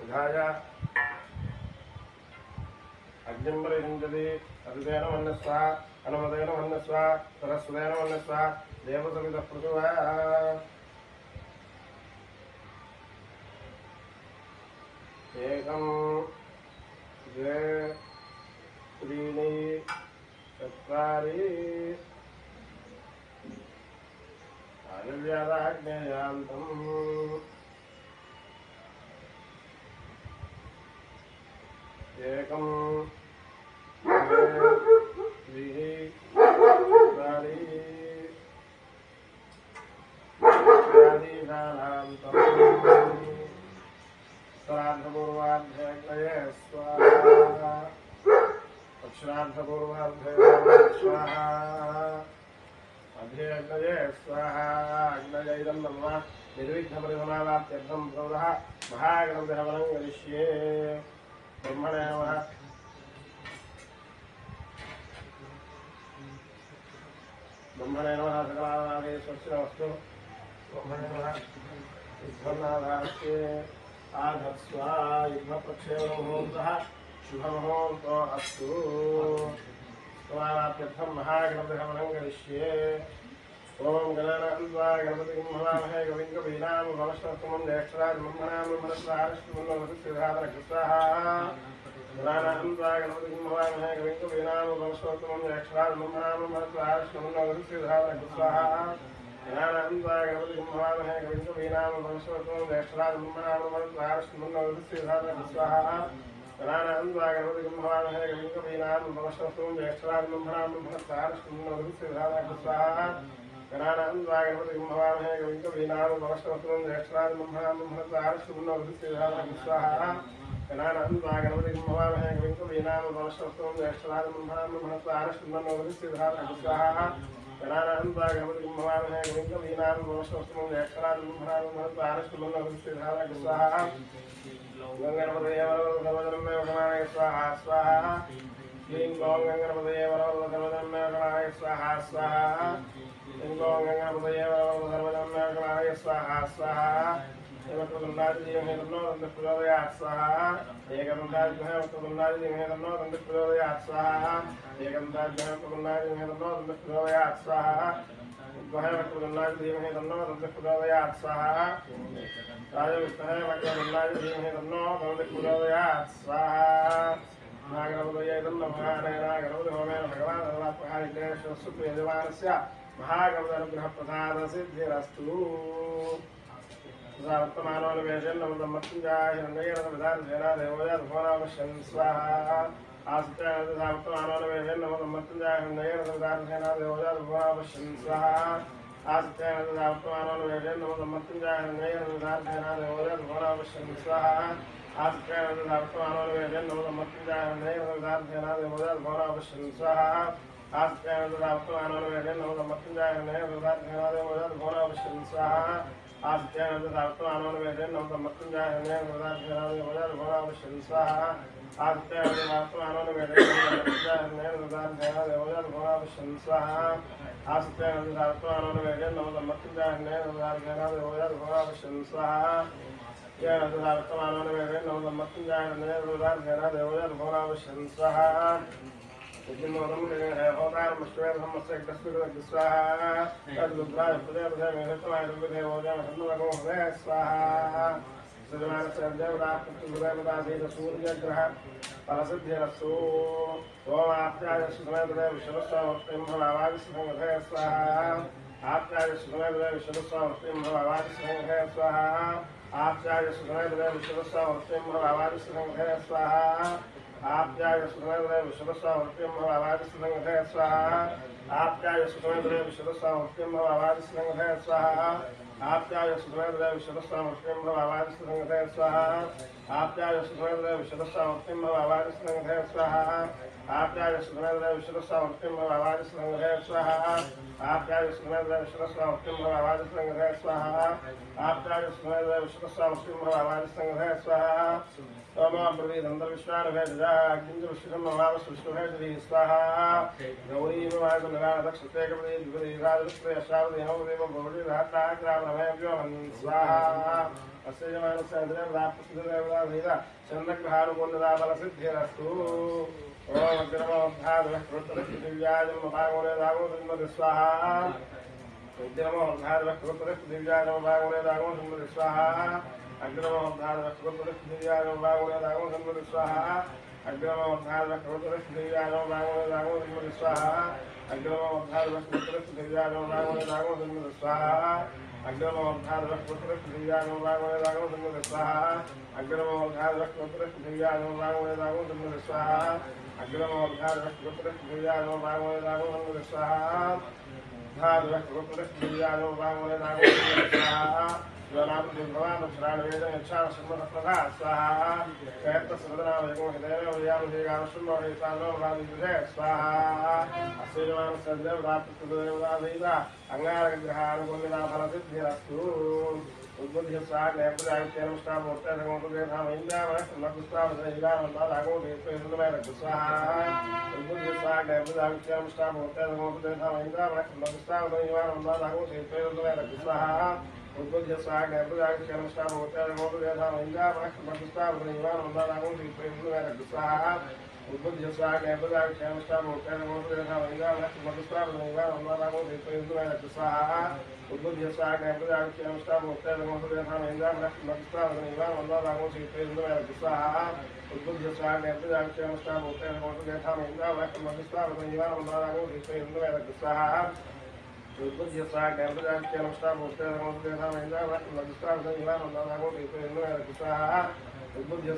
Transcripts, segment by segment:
विधाय अग्निं परिहिञ्जति अतिदेन मन्यस्व अनुमतेन मन्यस्व सरस्वतेन मन्यस्व देवसवितः प्रचुः एकं द्वे त्रीणि चत्वारि आयुर्व्याधाग्नेयान्तम् एकं द्वे त्रीणि चत्वारि व्याधिघानान्तम् श्राद्धपूर्वाध्याये स्वाहा श्राद्धपूर्वाध्याये स्वाहा अध्यये स्वाहा अग्नयैदं नमः निर्विघ्नपरिसमाप्त्यर्थं प्रौढः महागणपतिः वरं करिष्ये ब्रह्मणे नमः ब्रह्मणे नमः सकलानाथे स्वस्तिनमस्तु ब्रह्मणे नमः विघ्ननाथास्ते आधत्स्वा युग्मप्रक्षेपणमुहूर्तः शुभमुहूर्तो अस्तु समाप्त्यर्थं महागणपतिः वरं करिष्ये ओम गणानान्वा गणपतिं हवामहे कविं कवीनामुपमश्रवस्तमं ज्येष्ठराजब्रह्मणामुपमश्रवस्तमं गणानान्वा गणपतिं हवामहे कविं कवीनामुपमश्रवस्तमं ज्येष्ठराजब्रह्मणामुपमश्रवस्तमं गणानान्वा गणपतिं हवामहे कविं कवीनामुपमश्रवस्तमं ज्येष्ठराजब्रह्मणामुपमश्रवस्तमं गणानान्वा गणपतिं हवामहे कविं कवीनामुपमश्रवस्तमं ज्येष्ठराजब्रह्मणामुपमश्रवस्तमं गणानान्वा गणपतिं हवामहे कविं कवीनामुपमश्रवस्तमं ज्येष्ठराजब्रह्मणामुपमश्रवस्तमं गणानान्वा गणपतिं हवामहे कविं कवीनामुपमश्रवस्तमं ज्येष्ठराजब्रह्मणामुपमश्रवस्तमं गणानान्वा गणपतिं हवामहे कविं कवीनामुपमश्रवस्तमं ज्येष्ठराजब्रह्मणामुपमश्रवस्तमं गंगणपतये वरदं गणाय स्वाहा स्वाहा क्लीं गौं गंगणपतये वरदं गणाय स्वाहा स्वाहा क्लीं गौं गंगणपतये वरदं गणाय स्वाहा स्वाहा एकतुण्डादिमहे तन्नो दन्तप्रचोदयात् स्वाहा एकदन्तादिमहे तन्नो दन्तप्रचोदयात् स्वाहा एकदन्तादिमहे तन्नो दन्तप्रचोदयात् स्वाहा वक्रतुण्डादिमहे तन्नो दन्तप्रचोदयात् स्वाहा राजविष्णवे वक्रतुण्डादिमहे तन्नो दन्तप्रचोदयात् स्वाहा नागणपतये तन्नमः नागणपतिहोमेन भगवान् सर्वात्मकारिग्नेश्वरस्य यजमानस्य महागणपतिरनुग्रहप्रसादसिद्धिरस्तु वर्तमानोन्वेषेण नमोदमत्तुञ्जाहिरण्येन देवोजातभोनावश्यन् स्वाहा आस्त्यानवर्तमानोन्वेषेण नमोदमत्तुञ्जाहिरण्येन देवोजातभोनावश्यन् स्वाहा आस्त्यानवर्तमानोन्वेषेण नमोदमत्तुञ्जाहिरण्येन देवोजातभोनावश्यन् स्वाहा आस्त्यानवर्तमानोन्वेषेण नमोदमत्तुञ्जाहिरण्येन देवोजातभोनावश्यन् स्वाहा आस्त्यानवर्तमानोन्वेषेण नमोदमत्तुञ्जाहिरण्येन देवोजातभोनावश्यन् स्वाहा आस्त्यानवर्तमानोन्वेषेण नमोदमत्तुञ्जाहिरण्येन देवोजातभोनावश्यन् स्वाहा आस्त्यानवर्तमानोन्वेषेण देवोजातभोनावश्यन् स्वाहा आस्त्यानवर्तमानोन्वेषेण देवोजातभोनावश्यन् स्वाहा वर्तमानोन्वेषेण देवोजातभोनावश्यन् स्वाहा सूर्यग्रह फलसिद्धिरस्तु ओमाप्याय सुमेधे विश्वस्वामूर्तिं भवादिसंघे स्वाहा आप्याय सुमेधे विश्वस्वामूर्तिं भवादिसंघे स्वाहा आप्याय सुमेधे विश्वस्वामूर्तिं भवादिसंघे स्वाहा आप्याय सुमेधे विश्वस्वामूर्तिं भवादिसंघे स्वाहा आप्याय सुमेधे विश्वस्वामूर्तिं भवादिसंघे स्वाहा आप्याय सुमेधे विश्वस्वामूर्तिं भवादिसंघे स्वाहा आप्याय सुमेधे विश्वस्वामूर्तिं भवादिसंघे स्वाहा आप्याय सुमेधे विश्वस्वामूर्तिं भवादिसंघे स्वाहा आप्याय सुमेधे विश्वस्वामूर्तिं भवादिसंघे स्वाहा आप्याय सुमेधे विश्वस्वामूर्तिं भवादिसंघे स्वाहा ओम ब्रवीदंत विश्वानुभेदजा किंच विश्वं महावसुष्टुभेदि स्वाहा गौरी विवाहं नगादक्षते कपदे द्विपदे राजपुत्रे अष्टावदे नवदेव भवति रात्राग्राम स्वाहा अस्यमानस्य अग्रदाप्तदेवता चन्द्रग्रहानुकूलदाबलसिद्धिरस्तु ओम अग्रमोद्धारवक्रोत्तरदिव्याजमभागोरेदागो स्वाहा अग्रमोद्धारवक्रोत्तरदिव्याजमभागोरेदागो स्वाहा अग्रमोद्धारवक्रोत्तरदिव्याजमभागोरेदागो स्वाहा अग्रमोद्धारवक्रोत्तरदिव्याजमभागोरेदागो स्वाहा अग्रमोद्धारवक्रोत्तरदिव्याजमभागोरेदागो स्वाहा अग्रमोद्धारवक्रोत्तरदिव्याजमभागोरेदागो स्वाहा अग्रमोद्धारवक्रोत्तरदिव्याजमभागोरेदागो स्वाहा अग्रमोद्धारवक्रोत्तरदिव्याजमभागोरेदागो स्वाहा स्वाहा स्वाहा उद्बुद्ध स्वाग उद्बुद्ध स्वाग उद्बुद्ध स्वाहा उद्बुद्ध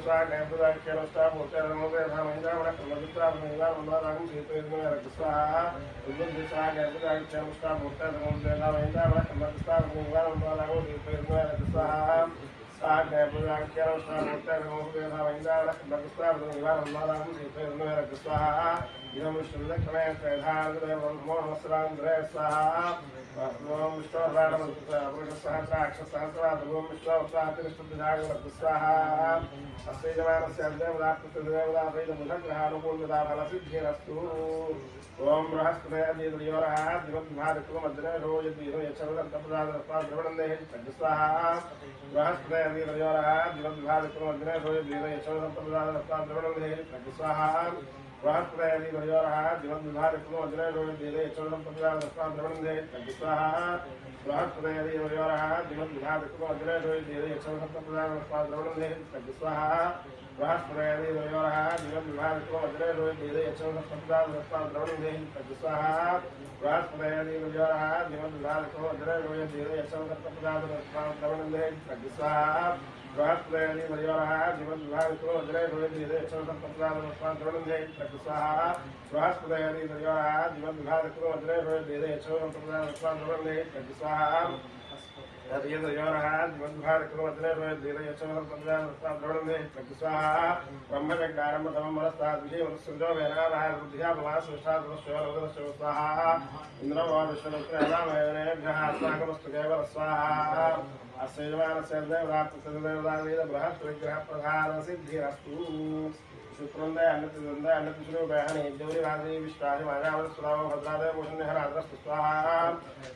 ओम शुक्रंदय अन्नतिदंदय अन्नतिश्रो बहने जौरी भाद्री विश्वानि मायावत सुराव भद्रादय भूषण हराद्रस्त स्वाहा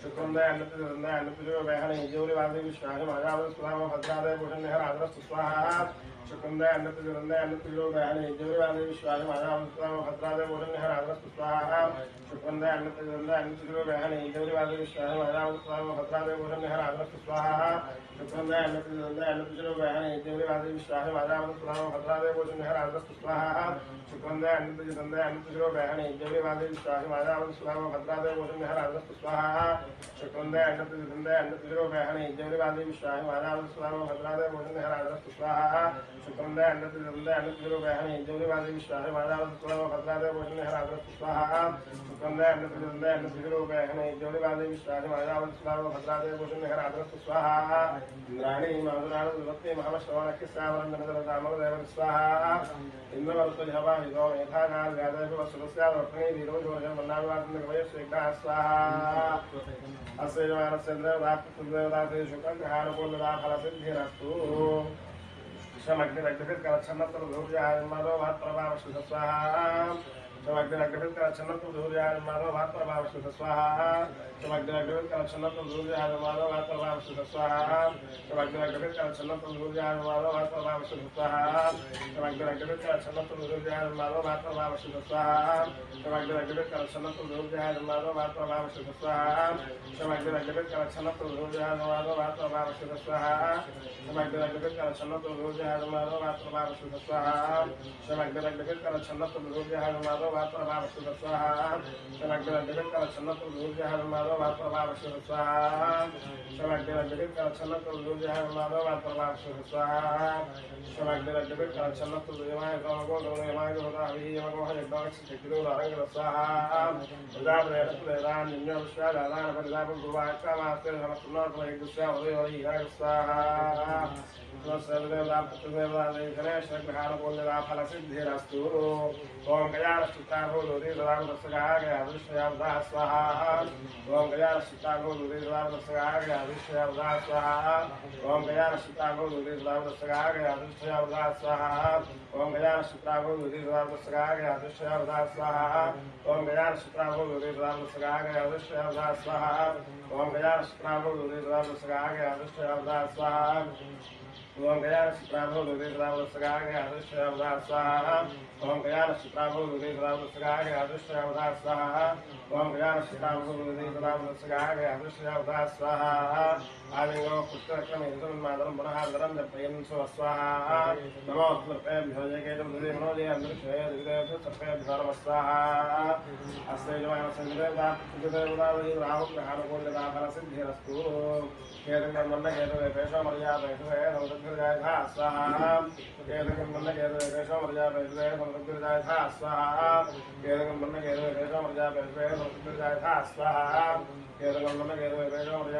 शुक्रंदय अन्नतिदंदय अन्नतिश्रो बहने जौरी भाद्री विश्वानि मायावत सुराव भद्रादय भूषण हराद्रस्त स्वाहा शुक्रंदय अन्नतिदंदय अन्नतिश्रो बहने जौरी भाद्री विश्वानि मायावत सुराव भद्रादय भूषण हराद्रस्त स्वाहा शुक्रंदय अन्नतिदंदय अन्नतिश्रो बहने जौरी भाद्री विश्वानि मायावत सुराव भद्रादय भूषण हराद्रस्त स्वाहा शुक्रंदय अन्नतिदंदय अन्नतिश्रो बहने जौरी भाद्री विश्वानि मायावत सुराव भद्रादय भूषण हराद्रस्त स्वाहा शुक्रंदय अन्नतिदंदय अन्नतिश्रो बहने जौरी भाद्री विश्वानि मायावत सुराव भद्रादय भूषण हराद्रस्त स्वाहा शुक्रंदय अन्नतिदंदय अन्नतिश्रो बहने जौरी भाद्री विश्वानि मायावत सुराव भद्रादय भूषण हराद्रस्त स्वाहा शुक्रंदय अन्नतिदंदय अन्नतिश्रो बहने जौरी भाद्री विश्वानि मायावत सुराव भद्रादय भूषण हराद्रस्त स्वाहा शुक्रंदय अन्नतिदंदय अन्नतिश्रो बहने जौरी भाद्री विश्वानि मायावत सुराव भद्रादय भूषण हराद्रस्त स्वाहा इंद्राणी मधुराणु विभक्ति महाश्रवण किस्सावरं नरदामल देव स्वाहा इंद्रवरुत जवा हितो यथाकाल गादय वसुरस्या वर्तने वीरो जोजन वल्लावादन गवय शेखा स्वाहा अस्यमानसेन्द्र रात्रिदेवताते शुक्रग्रहानुकूलदा फलसिद्धिरस्तु शमग्निरग्निर्कलच्छन्नत्र धूर्यायन्मनो महत्प्रभाव स्वाहा Chamagragavitkarachannatu Duryamadava Vatravavasudha Swaha Chamagragavitkarachannatu Duryamadava Vatravavasudha Swaha Chamagragavitkarachannatu Duryamadava Vatravavasudha Swaha Chamagragavitkarachannatu Duryamadava Vatravavasudha Swaha Chamagragavitkarachannatu Duryamadava Vatravavasudha Swaha Chamagragavitkarachannatu Duryamadava Vatravavasudha Swaha Chamagragavitkarachannatu Duryamadava Vatravavasudha Swaha Chamagragavitkarachannatu Duryamadava Vatravavasudha Swaha Chamagragavitkarachannatu Duryamadava Vatravavasudha Swaha Chamagragavitkarachannatu Duryamadava Vatravavasudha Swaha Chamagragavitkarachannatu Duryamadava Swaha Om Gaya Sitaho Luri Ram Saga Vishya Swaha Om Gaya Sitaho Luri Ram Saga Vishya Swaha Om Gaya Sitaho Luri Ram Saga Vishya Swaha Om Gaya Sitaho Luri Ram Saga Vishya Swaha Om Gaya Sitaho Luri Ram Saga Vishya Swaha Om Gaya Sitaho Luri Ram Saga Vishya Swaha Om Gaya Sitaho Luri Ram Saga Vishya Swaha Om Gaya Sitaho Luri Ram Saga Vishya Swaha Om Gaya Sitaho Luri Ram Saga Vishya Swaha Alingo Pushkram Indum Madam Manahadaram the Payan Swaha Namo Purpem Hojakatum Luri and the Sapem Swaha Asayana Sandra Rahu Hanago the Parasit Hirastu Kerala Mandaka Pesha Maria Swaha Kerala Mandaka Pesha Maria Swaha Kerala Mandaka Pesha Maria Swaha Kerala Mandaka Pesha Maria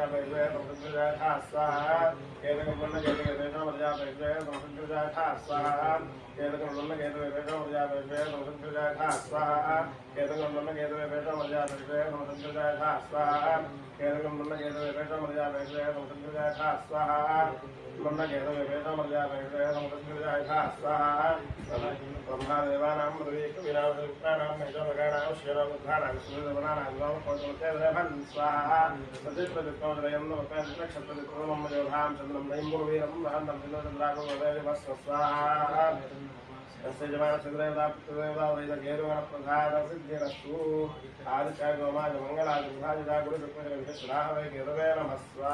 Swaha Kerala Mandaka Pesha Maria Swaha Kerala Mandaka Pesha Maria Swaha Kerala Mandaka Pesha Maria Swaha Kerala Mandaka Pesha Maria Swaha Mama Geta Veda Maria Veda Swaha Brahmadevanam Rikavina Vipanam Majavagana Shira Vana Sudavana Van Swaha Sadipradam no Pentrakshapadam Majoham Chandram Nimburam Randam Drago Swaha Sajamana Chandra Veda Gera Pradhara Siddhirastu Aditya Goma Mangala Bhaja Guru Vishraha Gera Maswa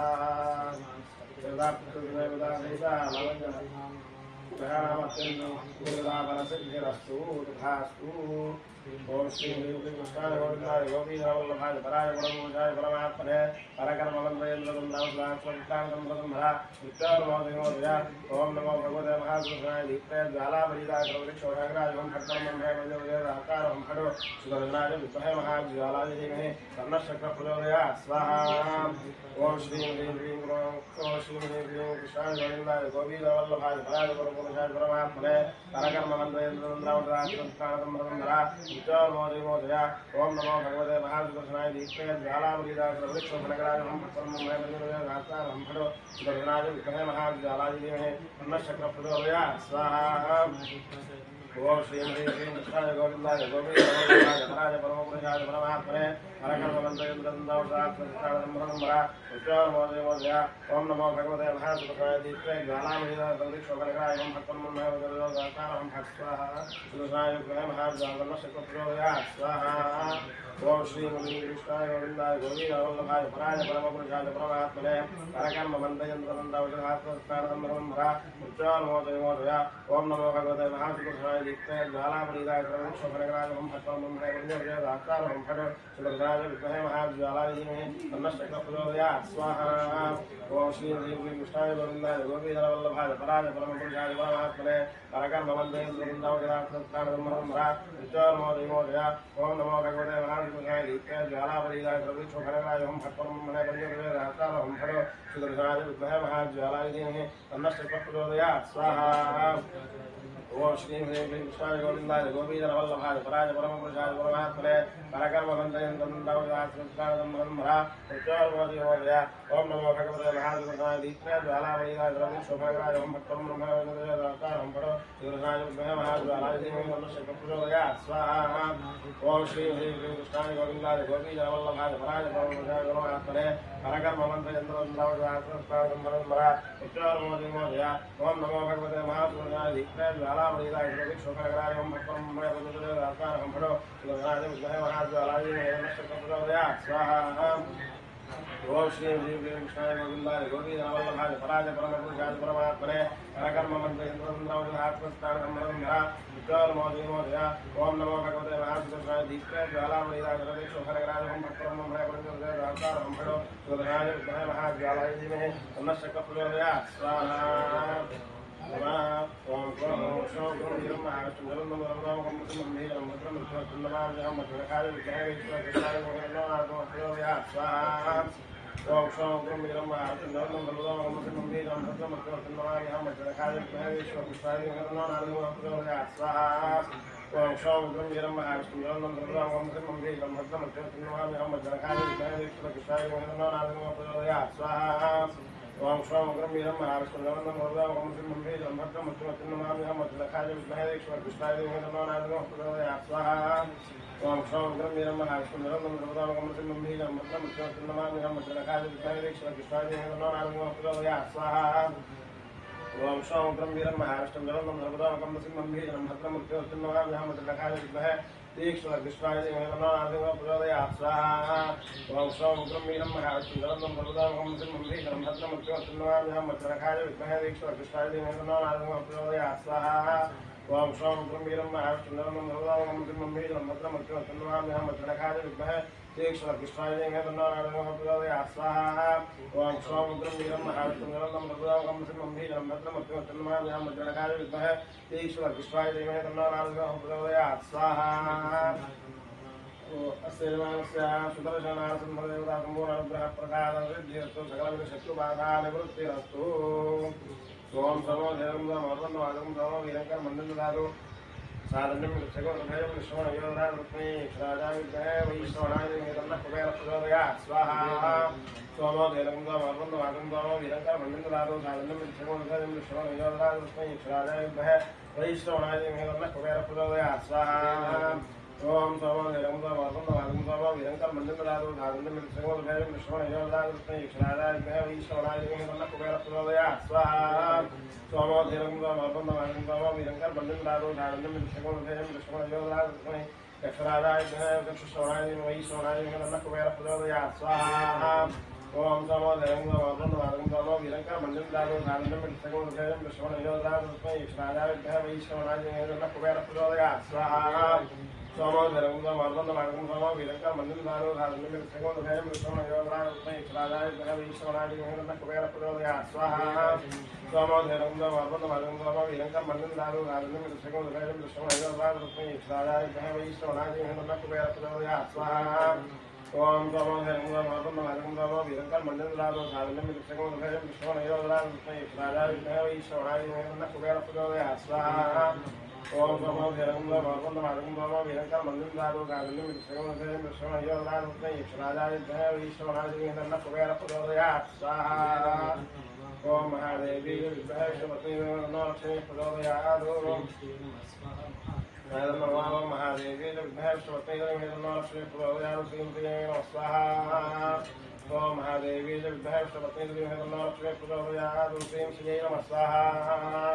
Om Shri Krishna Govinda Gopi Vallabha Paraya Paramujaya Paramatmane Parakaramalandayendram Namaskram Brahmara Vittar Modaya Om Namo Bhagavate Mahaduraya Dipre Jala Varida Kravrikshoragra Om Bhaktaram Bhagavate Akaram Hado Sudaranaja Vitpahe Mahadjala Jime Sarnashakra Pradaya Swaha Om Shri Krishna Govinda Gopi Vallabha Paraya Paramujaya Paramatmane Parakaramalandayendram Namaskram Brahmara Vittar Modaya Om Namo Bhagavate Mahaduraya Dipre Jala Varida Kravrikshoragra Om Bhaktaram Bhagavate Akaram Hado Sudaranaja Vitpahe Mahadjala Jime Sarnashakra Pradaya Swaha Om Shri Krishna Govinda Gopi Vallabha Paraya Paramujaya Paramatmane Parakaramalandayendram Namaskram Vittar Modaya Om Namo Bhagavate Mahaduraya Dipre Jala Varida Kravrikshoragra Om Bhaktaram Bhagavate Akaram Hado Sudaranaja Vitpahe Mahadjala Jime Swaha Om Shri Krishna Govinda Gopi Vallabha Paraya Paramujaya Paramatmane Parakaramalandayendram Namaskram Vittar Modaya Om Namo Bhagavate Mahaduraya Dipre Jala Varida Kravrikshoragra Om Bhaktaram Bhagavate Akaram Hado Sudaranaja Vitpahe Mahadjala Jime Sarnashakra Pradaya Swaha Om Shri Krishna Govinda Gopi Vallabha Paraya Paramujaya Paramatmane Parakaramalandayendram Namaskram Vittar Modaya Om Namo Bhagavate Mahaduraya Dipre Jala Varida Kravrikshoragra Om Bhaktaram Bhagavate Akaram Hado Sudaranaja Vitpahe Mahadjala Jime Sarnashakra Pradaya Swaha Om Shri Krishna Govinda Gopi Vallabha Paraya Paramujaya Paramatmane Parakaramalandayendram Namaskram Vittar Modaya Om Namo Bhagavate Mahaduraya Dipre Jala Varida Kravrikshoragra Om Bhaktaram Bhagavate Akaram Hado Sudaranaja Vitpahe महाज्वालाय नमः स्वाहा ओम श्री हरि कृष्णाय गोविंदाय गोपी जलवल्लभाय पराय परमात्मने परकर्म मंत्र यंत्र ओम नमो भगवते महापुरुषाय दीप्ताय ज्वालामणिदाय शोकराय ओम भक्तम मय बुद्धदेव आत्मानं भरो सुधाय विद्महे महाज्वालाय नमः स्वाहा ओम श्री कृष्णाय गोविंदाय गोपी जलवल्लभाय पराय परमपुरुषाय परमात्मने परकर्म मंत्र ओम नमो भगवते महापुरुषाय दीप्ताय ज्वालामणिदाय शोकराय ओम भक्तम मय बुद्धदेव आत्मानं भरो सुधाय विद्महे महाज्वालाय नमः स्वाहा ओम ओम स्वाम वीरम महाविष्णुवंदन भगवान ओम श्री मंबे जन्मत्र मुत्तमत्तनमामि हम मत्तखाय विष्णुदेव कृष्णाय नमो नारायण प्रचोदयात् स्वाहा ओम स्वाम वीरम महाविष्णुवंदन भगवान ओम श्री मंबे जन्मत्र मुत्तमत्तनमामि हम मत्तखाय विष्णुदेव कृष्णाय नमो नारायण प्रचोदयात् स्वाहा ओम स्वाम वीरम महाविष्णुवंदन भगवान ओम श्री मंबे जन्मत्र मुत्तमत्तनमामि हम मत्तखाय विष्णुदेव कृष्णाय नमो नारायण प्रचोदयात् स्वाहा ओम स्वाम वीरम महाविष्णुवंदन भगवान ओम श्री मंबे जन्मत्र मुत्तमत्तनमामि हम मत्तखाय विष्णुदेव कृष्णाय नमो नारायण प्रचोदयात् स्वाहा ओम स्वाम वीरम महाविष्णुवंदन भगवान ओम श्री मंबे जन्मत्र मुत्तमत्तनमामि हम मत्तखाय विष्णुदेव कृष्णाय नमो नारायण प्रचोदयात् स्वाहा ओम स्वाम वीरम महाविष्णुवंदन भगवान ओम श्री मंबे जन्मत्र मुत्तमत्तनमामि हम मत्तखाय विष्णुदेव कृष्णाय नमो नारायण प्रचोदयात् स्वाहा अस्यस्य सुदर्शनासन्मदेवतासम्पूर्णनुग्रह प्रसादसिद्धिरस्तु सकलविधशत्रुबाधानिवृत्तिरस्तु सोम समो धैर्यं समर्पणवादं समो वीरङ्कर मण्डलदातु साधनं विषगोभयं विश्वणयोधरात्मै राजाय विद्महे वैश्रवणाय धीमहि कुबेरप्रचोदयात् स्वाहा सोमो धैर्यं समर्पणवादं समो वीरङ्कर मण्डलदातु साधनं विषगोभयं विश्वणयोधरात्मै राजाय विद्महे वैश्रवणाय धीमहि कुबेरप्रचोदयात् स्वाहा ओम सोम धैर्यं समर्पणवादं समो वीरङ्कर मण्डलदातु साधनं विषगोभयं विश्वणयोधरात्मै राजाय विद्महे वैश्रवणाय धीमहि कुबेरप्रचोदयात् स्वाहा सोमो धैर्यं समर्पणवादं समो वीरङ्कर मण्डलदातु साधनं विषगोभयं विश्वणयोधरात्मै राजाय विद्महे वैश्रवणाय धीमहि कुबेरप्रचोदयात् स्वाहा ओम समो धैर्यं समर्पणवादं समो वीरङ्कर मण्डलदातु साधनं विषगोभयं विश्वणयोधरात्मै राजाय विद्महे वैश्रवणाय धीमहि कुबेरप्रचोदयात् स्वाहा सोमो धैर्यं समर्पणवादं समो वीरङ्कर मण्डलदातु साधनं विषगोभयं विश्वणयोधरात्मै राजाय विद्महे वैश्रवणाय धीमहि कुबेरप्रचोदयात् स्वाहा सोमो धैर्यं समर्पणवादं समो वीरङ्कर मण्डलदातु साधनं विषगोभयं विश्वणयोधरात्मै राजाय विद्महे वैश्रवणाय धीमहि कुबेरप्रचोदयात् स्वाहा ओम सोमो धैर्यं समर्पणवादं समो वीरङ्कर मण्डलदातु साधनं विषगोभयं विश्वणयोधरात्मै राजाय विद्महे वैश्रवणाय धीमहि कुबेरप्रचोदयात् स्वाहा ओम सोमो धैर्यं समर्पणवादं समो वीरङ्कर मण्डलदातु साधनं विषगोभयं विश्वणयोधरात्मै राजाय विद्महे वैश्रवणाय धीमहि कुबेरप्रचोदयात् स्वाहा ओम महादेवी विद्महे श्रीमती नमः प्रचोदयात् नमो महादेवी विद्महे श्रीमती नमः प्रचोदयात् नमः स्वाहा ओम महादेवी विद्महे श्रीमती नमः प्रचोदयात् नमः स्वाहा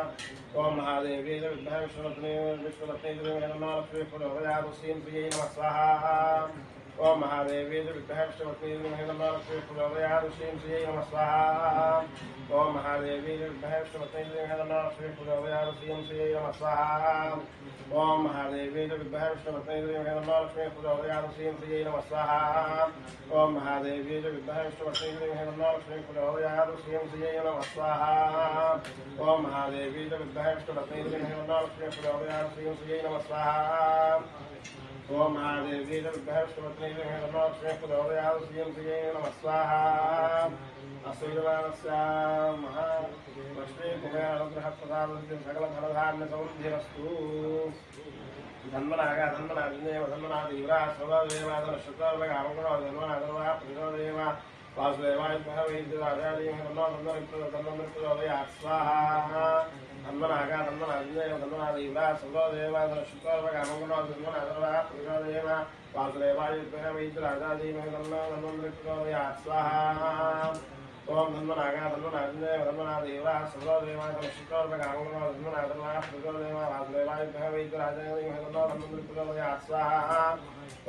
ओम महादेवी विद्महे श्रीमती नमः प्रचोदयात् नमः स्वाहा ओम महादेवी विद्महे श्रीमती नमः प्रचोदयात् नमः स्वाहा ओम महादेवी विद्महे श्रीमती नमः प्रचोदयात् नमः स्वाहा ओम महादेवी विद्महे श्रीमती नमः प्रचोदयात् नमः स्वाहा ओम महादेवी विद्महे श्रीमती नमः प्रचोदयात् नमः स्वाहा ओम महादेवी विद्महे श्रीमती नमः प्रचोदयात् नमः स्वाहा ओम महादेवी विद्महे श्रीमती नमः प्रचोदयात् नमः स्वाहा अश्रीर्वाणस्य महालक्ष्मी कुबेरानुग्रह प्रसादस्य सकलधनधान्य समृद्धिरस्तु धन्वनागा धन्वनादिदेव धन्वनादिव्रा सर्वदेवादन शुक्रवर्गमङ्गलो धन्वनादर्वा प्रचोदयेव वासुदेवाय विद्महे वैद्यराजाय धन्वनादर्वा स्वाहा धन्वनागा धन्वनादिदेव धन्वनादिवा सर्वदेवा शुक्लर्वगामगुणो धन्वनादर्वा पुरुषोदेव वासुदेवायुद्धः वैद्यराजादीमहि तन्नो धन्वन्तरिप्रचोदयात् स्वाहा ओम धन्वनागा धन्वनादिदेव धन्वनादिवा सर्वदेवा शुक्लर्वगामगुणो धन्वनादर्वा पुरुषोदेव वासुदेवायुद्धः वैद्यराजादीमहि तन्नो धन्वन्तरिप्रचोदयात् स्वाहा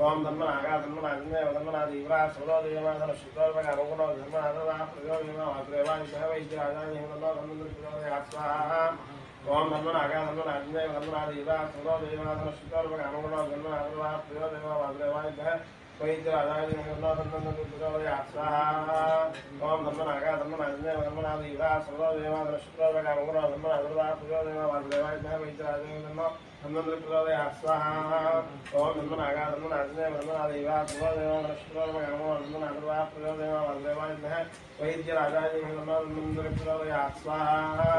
ओम धन्वनागा धन्वनादिदेव धन्वनादिवा सर्वदेवा शुक्लर्वगामगुणो धन्वनादर्वा पुरुषोदेव वासुदेवायुद्धः वैद्यराजादीमहि तन्नो धन्वन्तरिप्रचोदयात् स्वाहा ओम धन्वनागा धन्वनादिदेव धन्वनादिवा सर्वदेवा शुक्लर्वगामगुणो धन्वनादर्वा पुरुषोदेव वासुदेवायुद्धः वैद्यराजादीमहि तन्नो धन्वन्तरिप्रचोदयात् स्वाहा ओम धन्वनागा धन्वनादिदेव धन्वनादिवा सर्वदेवा शुक्लर्वगामगुणो धन्वनादर्वा पुरुषोदेव वासुदेवायुद्धः वैद्यराजादीमहि तन्नो धन्वन्तरिप्रचोदयात् स्वाहा ओम धन्वनागा धन्वनादिदेव धन्वनादिवा सर्वदेवा शुक्लर्वगामगुणो धन्वनादर्वा पुरुषोदेव वासुदेवायुद्धः वैद्यराजादीमहि तन्नो धन्वन्तरिप्रचोदयात् स्वाहा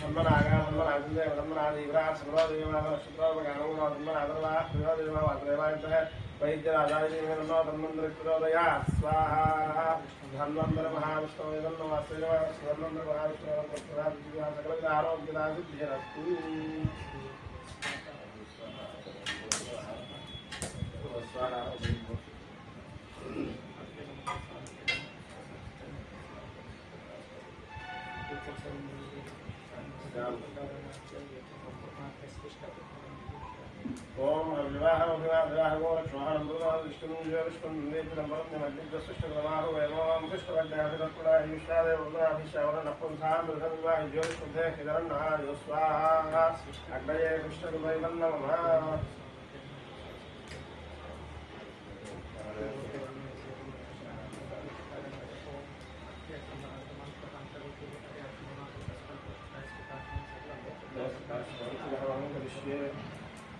धन्वनागा धन्वनादिदेव धन्वनादिवा सर्वदेवा शुक्लर्वगामगुणो धन्वनादर्वा पुरुषोदेव वासुदेवायुद्धः वैद्यराजादीमहि तन्नो धन्वन्तरिप्रचोदयात् स्वाहा धन्वन्तरि महाविष्णवे तन्नो वासुदेव धन्वन्तरि महाविष्णवे सकल आरोग्यदासिद्धिरस्तु ओम विवाह विवाह गोरक्षवाहनं विष्णु विष्णुदेवरमणिजसृष्टगमाहो वैमोहं पुष्टवज्ञाभिरत्पुरायुष्यादेवनाभिश्यावरनपुंसां विवाह ज्योतिष्कुधे हिरण्यः स्वाहा अग्नये कृष्णगुरुवैवं नमः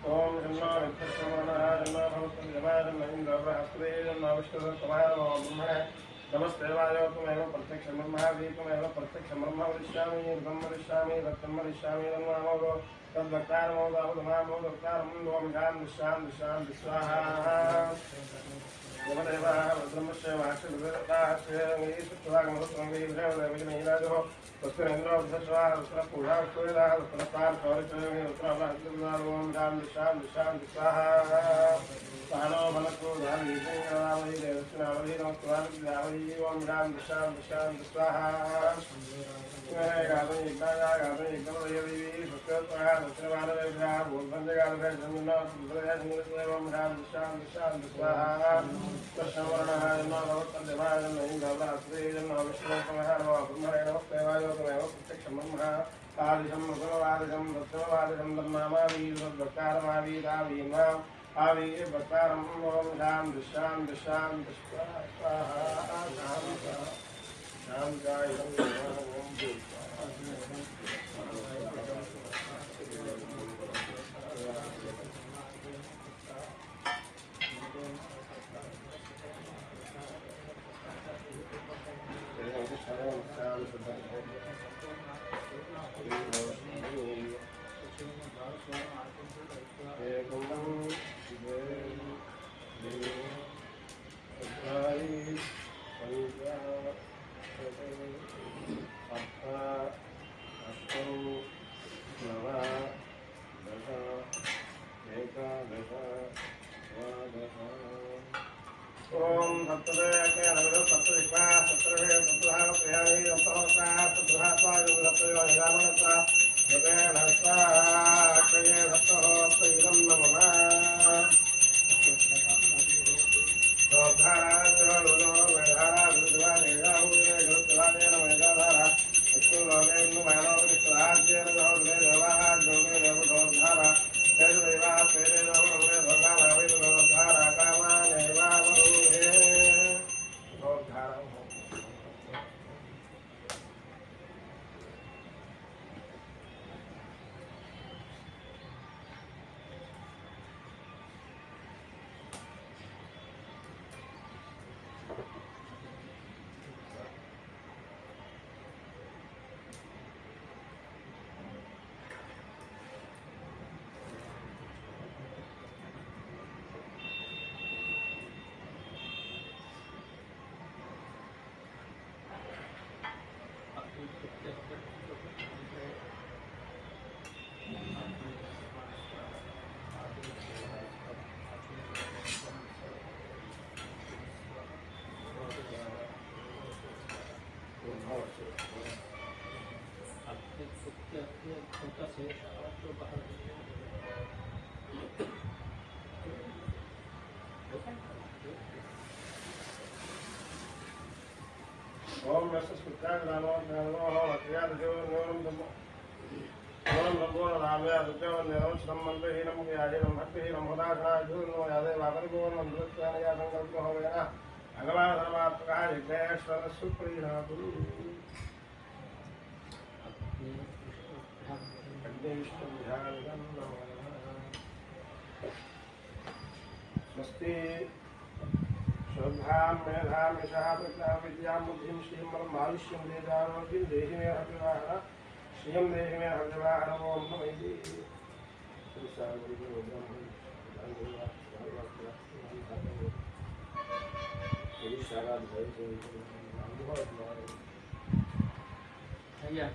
ओम जन्मा विष्णुवर्णः जन्मा भवतु जन्मा जन्मेन्द्र बृहस्पति जन्मा विष्णुसत्तमः ब्रह्मणे नमस्ते वायो त्वमेव प्रत्यक्षं ब्रह्मादि त्वमेव प्रत्यक्षं ब्रह्म वदिष्यामि ऋतं वदिष्यामि सत्यं वदिष्यामि तन्मामोदो तद्वक्तारमोदाहुतमामोदक्तारं ओम शान्ति शान्ति स्वाहा देवदेवः रुद्रमस्य वाक्षुदेवताश्रेयीश्वरागमरुत्रङ्गीभ्रेवदेवजनैराजो तस्मिन्द्रोद्धस्वा रुद्रपूषाक्षुवेदाः रुद्रपार्थौरिचयोः रुद्रपार्थों शान्ति स्वाहा स्थानो भनको धारीसिंहरामहि देवस्नामहि नमस्कृतामहि ओम शान्ति स्वाहा गातं यज्ञमदेवी सुस्वाहा दक्षिणमानवेभ्यः भूर्भञ्जगालभ्यः जन्मनोम शान्ति स्वाहा कृष्णवर्णः जन्म भवत्तदेवः जन्म इन्द्रः जन्म विष्णुः ब्रह्मणे नमस्ते वायोतमेव प्रत्यक्षं ब्रह्म आदिशं मृतमवादिशं दक्षिणवादिशं तन्नामावीर्भक्तारमावीरावीर्म आवीर्भक्तारम् ओम शान्ति स्वाहा शान्त्याय ओम नमः स्मृत्याय नमो नमो वक्रिया देव नमो ओम नमो नामया दुर्जवन्यं श्रममन्त्रहीनं याजिनं भक्तिहीनं हुदाशनाजुर्नो यादे वापरिपूर्णं मन्त्रत्यानया संकल्पो होवेन भगवान् धर्मात्मकः यज्ञेश्वरः सुप्रीणातु अग्निष्टं ध्यानं स्वस्ति श्रद्धां मेधां यशः प्रज्ञां विद्यां बुद्धिं श्रीं परमायुष्यं देदारोग्यं देहि मे हरिवाहन श्रियं देहि मे हरिवाहन ओम नमः भैया